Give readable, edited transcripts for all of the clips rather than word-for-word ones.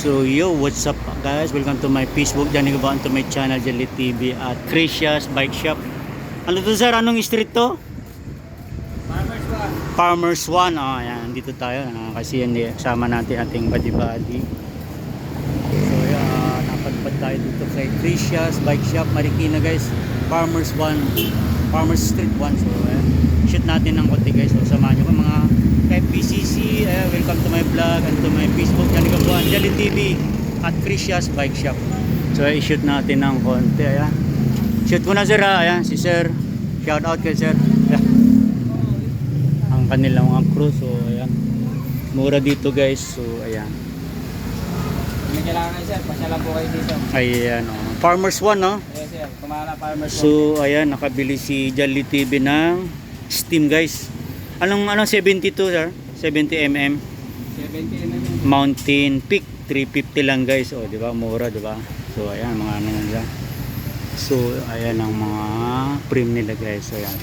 So yo, what's up guys? Welcome to my Facebook. Diyan nagabaan to my channel, Jelly TV at Crisia's Bike Shop. Ano to sir? Anong street to? Farmers One. Farmers One. Oh, ayan. Dito tayo. Kasi hindi sama natin ating buddy-buddy. So yan, napadpad tayo dito kay Crisia's Bike Shop, Marikina guys. Farmers One. Farmers Street 1. So ayan. Shoot natin ng konti guys. So samahan nyo ko mga FPCC, welcome to my vlog and to my Facebook. Yan ikaw Jelly TV at Crisia's Bike Shop. So i-shoot natin ng konti. Ayan. Shoot ko na sir ha. Ayan, si sir. Shout out kay sir. Ayan. Ang kanilang mga crew. So ayan. Mura dito guys. So ayan. May kailangan kayo sir, pasyalan po kayo dito. Ayan. Oh. Farmers One no? Yes sir, kumana Farmers One. So ayan, nakabili si Jelly TV ng Steam guys. Anong 72 sir? 70mm 70mm. Mountain Peak 350 lang guys. Oh, di ba? Mura, di ba? So ayan mga ano nila. So ayan ang mga frame nila guys. So ayan.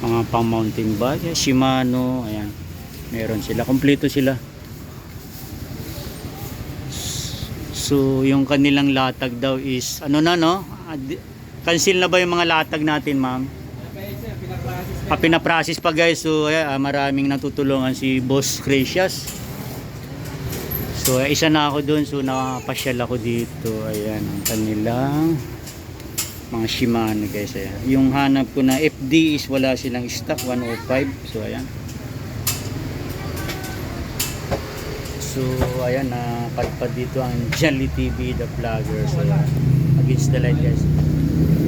Mga pang mountain bike, Shimano, ayan. Meron sila, kompleto sila. So yung kanilang latag daw is ano na no? Cancel na ba yung mga latag natin, ma'am? Pinaprocess pa guys. So maraming natutulungan si Boss Crisia's. So isa na ako doon. So nakapasyal ako dito. Ayan ang kanilang mga Shimano guys. Ayan. Yung hanap ko na FD is wala silang stock, 105. So ayan. So ayan, napadpad dito ang Jelly TV the vlogger. So against the light guys.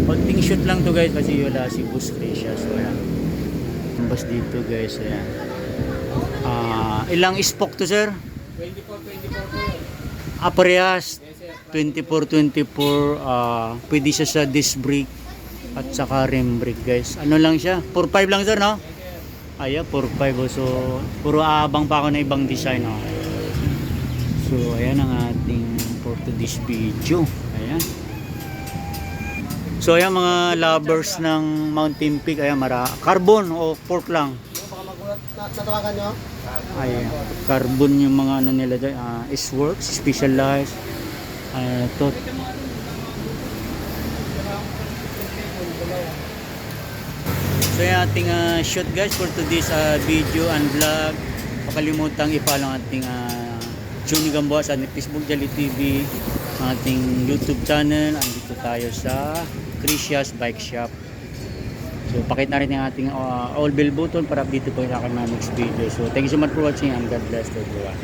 Konting shoot lang to guys kasi wala si Boss Crisia's. So ayan. Bas dito guys, ayan. Ilang spoke to sir? 24 po. Parehas. Yes sir. 24 pwede siya sa disc brake at saka rim brake guys. Ano lang siya? 4.5 lang sir no? Yes sir. Ayan, 4.5 so puro abang pa ako na ibang design oh. So ayan ang ating for today's video. Ayan. So ayan mga lovers ng Mountain Peak, ayan carbon o pork lang. Baka magulat natawagan nyo? Ayan, carbon yung mga ano nila dyan, S-Works, Specialized. Ito. So yung ating shoot guys for today's video and vlog. Pakalimutang i-follow ang ating Johnny Gamboa sa Facebook Jelly TV, ating YouTube channel. Andito tayo sa Crisia's Bike Shop. So pakita na rin yung ating all bell button para update po yung aking next video. So thank you so much for watching and God bless everyone.